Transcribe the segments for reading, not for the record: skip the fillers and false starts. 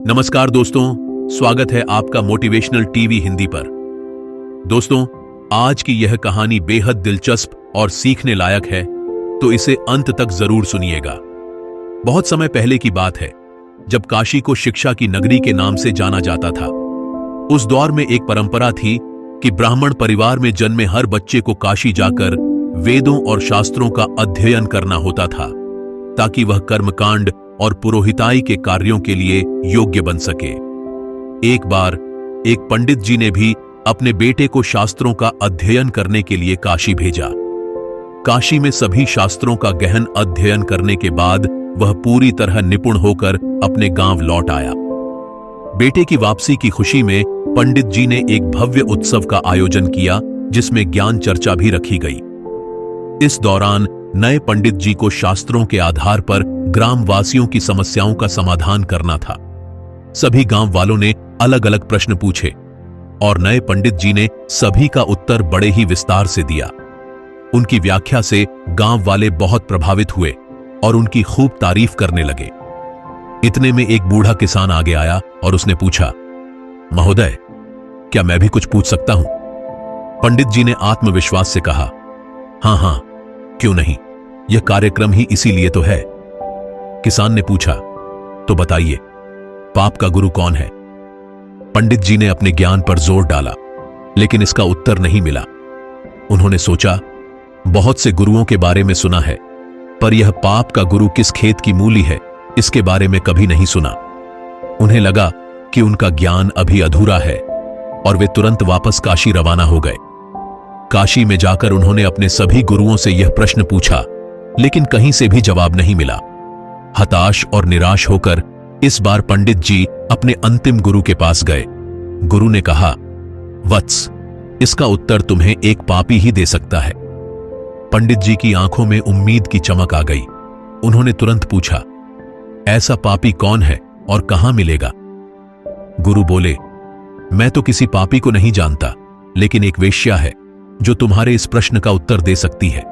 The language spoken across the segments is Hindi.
नमस्कार दोस्तों, स्वागत है आपका मोटिवेशनल टीवी हिंदी पर। दोस्तों, आज की यह कहानी बेहद दिलचस्प और सीखने लायक है, तो इसे अंत तक जरूर सुनिएगा। बहुत समय पहले की बात है, जब काशी को शिक्षा की नगरी के नाम से जाना जाता था। उस दौर में एक परंपरा थी कि ब्राह्मण परिवार में जन्मे हर बच्चे को काशी जाकर वेदों और शास्त्रों का अध्ययन करना होता था, ताकि वह कर्मकांड और पुरोहिताई के कार्यों के लिए योग्य बन सके। एक बार एक पंडित जी ने भी अपने बेटे को शास्त्रों का अध्ययन करने के लिए काशी भेजा। काशी में सभी शास्त्रों का गहन अध्ययन करने के बाद वह पूरी तरह निपुण होकर अपने गांव लौट आया। बेटे की वापसी की खुशी में पंडित जी ने एक भव्य उत्सव का आयोजन किया, जिसमें ज्ञान चर्चा भी रखी गई। इस दौरान नए पंडित जी को शास्त्रों के आधार पर ग्रामवासियों की समस्याओं का समाधान करना था। सभी गांव वालों ने अलग अलग प्रश्न पूछे और नए पंडित जी ने सभी का उत्तर बड़े ही विस्तार से दिया। उनकी व्याख्या से गांव वाले बहुत प्रभावित हुए और उनकी खूब तारीफ करने लगे। इतने में एक बूढ़ा किसान आगे आया और उसने पूछा, महोदय, क्या मैं भी कुछ पूछ सकता हूं? पंडित जी ने आत्मविश्वास से कहा, हां हां, क्यों नहीं, यह कार्यक्रम ही इसीलिए तो है। किसान ने पूछा, तो बताइए, पाप का गुरु कौन है? पंडित जी ने अपने ज्ञान पर जोर डाला, लेकिन इसका उत्तर नहीं मिला। उन्होंने सोचा, बहुत से गुरुओं के बारे में सुना है, पर यह पाप का गुरु किस खेत की मूली है, इसके बारे में कभी नहीं सुना। उन्हें लगा कि उनका ज्ञान अभी अधूरा है और वे तुरंत वापस काशी रवाना हो गए। काशी में जाकर उन्होंने अपने सभी गुरुओं से यह प्रश्न पूछा, लेकिन कहीं से भी जवाब नहीं मिला। हताश और निराश होकर इस बार पंडित जी अपने अंतिम गुरु के पास गए। गुरु ने कहा, वत्स, इसका उत्तर तुम्हें एक पापी ही दे सकता है। पंडित जी की आंखों में उम्मीद की चमक आ गई। उन्होंने तुरंत पूछा, ऐसा पापी कौन है और कहां मिलेगा? गुरु बोले, मैं तो किसी पापी को नहीं जानता, लेकिन एक वेश्या है जो तुम्हारे इस प्रश्न का उत्तर दे सकती है।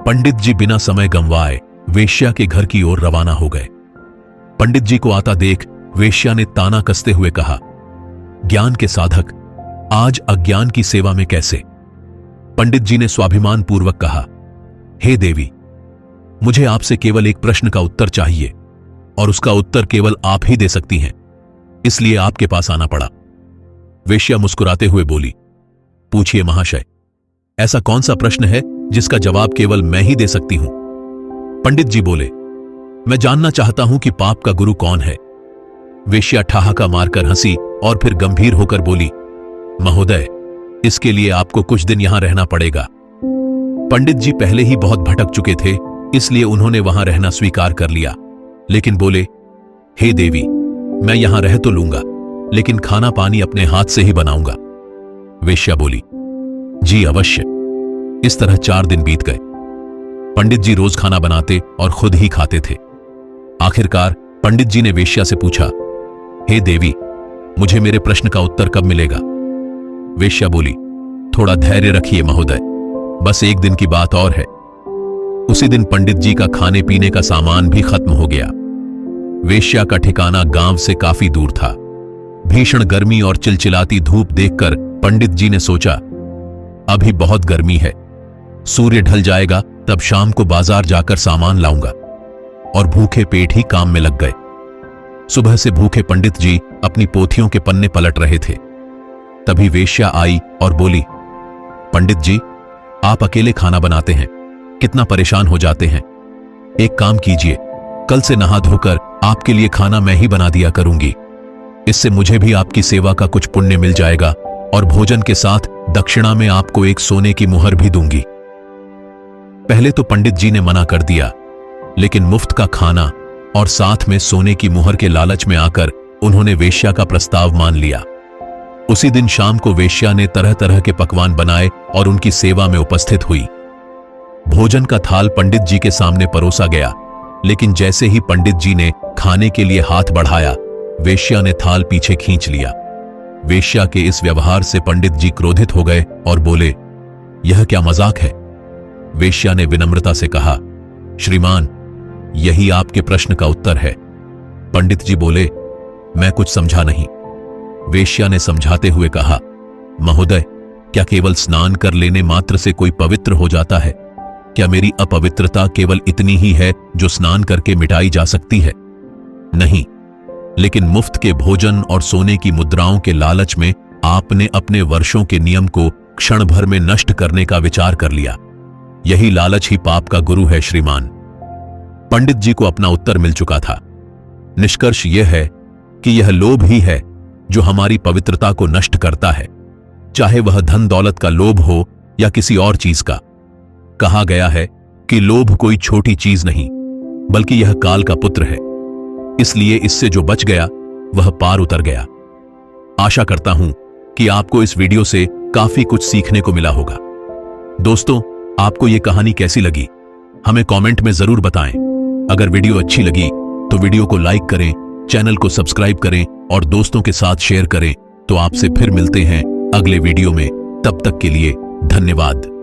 पंडित जी बिना समय गंवाए वेश्या के घर की ओर रवाना हो गए। पंडित जी को आता देख वेश्या ने ताना कसते हुए कहा, ज्ञान के साधक, आज अज्ञान की सेवा में कैसे? पंडित जी ने स्वाभिमान पूर्वक कहा, हे देवी, मुझे आपसे केवल एक प्रश्न का उत्तर चाहिए और उसका उत्तर केवल आप ही दे सकती हैं, इसलिए आपके पास आना पड़ा। वेश्या मुस्कुराते हुए बोली, पूछिए महाशय, ऐसा कौन सा प्रश्न है जिसका जवाब केवल मैं ही दे सकती हूं? पंडित जी बोले, मैं जानना चाहता हूं कि पाप का गुरु कौन है। वेश्या ठहाका मारकर हंसी और फिर गंभीर होकर बोली, महोदय, इसके लिए आपको कुछ दिन यहां रहना पड़ेगा। पंडित जी पहले ही बहुत भटक चुके थे, इसलिए उन्होंने वहां रहना स्वीकार कर लिया, लेकिन बोले, हे देवी, मैं यहां रह तो लूंगा, लेकिन खाना पानी अपने हाथ से ही बनाऊंगा। वेश्या बोली, जी अवश्य। इस तरह 4 दिन बीत गए। पंडित जी रोज खाना बनाते और खुद ही खाते थे। आखिरकार पंडित जी ने वेश्या से पूछा, हे देवी, मुझे मेरे प्रश्न का उत्तर कब मिलेगा? वेश्या बोली, थोड़ा धैर्य रखिए महोदय, बस एक दिन की बात और है। उसी दिन पंडित जी का खाने पीने का सामान भी खत्म हो गया। वेश्या का ठिकाना गांव से काफी दूर था। भीषण गर्मी और चिलचिलाती धूप देखकर पंडित जी ने सोचा, अभी बहुत गर्मी है, सूर्य ढल जाएगा तब शाम को बाजार जाकर सामान लाऊंगा, और भूखे पेट ही काम में लग गए। सुबह से भूखे पंडित जी अपनी पोथियों के पन्ने पलट रहे थे। तभी वेश्या आई और बोली, पंडित जी, आप अकेले खाना बनाते हैं, कितना परेशान हो जाते हैं। एक काम कीजिए, कल से नहा धोकर आपके लिए खाना मैं ही बना दिया करूंगी। इससे मुझे भी आपकी सेवा का कुछ पुण्य मिल जाएगा और भोजन के साथ दक्षिणा में आपको एक सोने की मुहर भी दूंगी। पहले तो पंडित जी ने मना कर दिया, लेकिन मुफ्त का खाना और साथ में सोने की मुहर के लालच में आकर उन्होंने वेश्या का प्रस्ताव मान लिया। उसी दिन शाम को वेश्या ने तरह तरह के पकवान बनाए और उनकी सेवा में उपस्थित हुई। भोजन का थाल पंडित जी के सामने परोसा गया, लेकिन जैसे ही पंडित जी ने खाने के लिए हाथ बढ़ाया, वेश्या ने थाल पीछे खींच लिया। वेश्या के इस व्यवहार से पंडित जी क्रोधित हो गए और बोले, यह क्या मजाक है? वेश्या ने विनम्रता से कहा, श्रीमान, यही आपके प्रश्न का उत्तर है। पंडित जी बोले, मैं कुछ समझा नहीं। वेश्या ने समझाते हुए कहा, महोदय, क्या केवल स्नान कर लेने मात्र से कोई पवित्र हो जाता है? क्या मेरी अपवित्रता केवल इतनी ही है जो स्नान करके मिटाई जा सकती है? नहीं, लेकिन मुफ्त के भोजन और सोने की मुद्राओं के लालच में आपने अपने वर्षों के नियम को क्षण भर में नष्ट करने का विचार कर लिया। यही लालच ही पाप का गुरु है श्रीमान। पंडित जी को अपना उत्तर मिल चुका था। निष्कर्ष यह है कि यह लोभ ही है जो हमारी पवित्रता को नष्ट करता है, चाहे वह धन दौलत का लोभ हो या किसी और चीज का। कहा गया है कि लोभ कोई छोटी चीज नहीं, बल्कि यह काल का पुत्र है। इसलिए इससे जो बच गया वह पार उतर गया। आशा करता हूं कि आपको इस वीडियो से काफी कुछ सीखने को मिला होगा। दोस्तों, आपको यह कहानी कैसी लगी हमें कमेंट में जरूर बताएं। अगर वीडियो अच्छी लगी तो वीडियो को लाइक करें, चैनल को सब्सक्राइब करें और दोस्तों के साथ शेयर करें। तो आपसे फिर मिलते हैं अगले वीडियो में। तब तक के लिए धन्यवाद।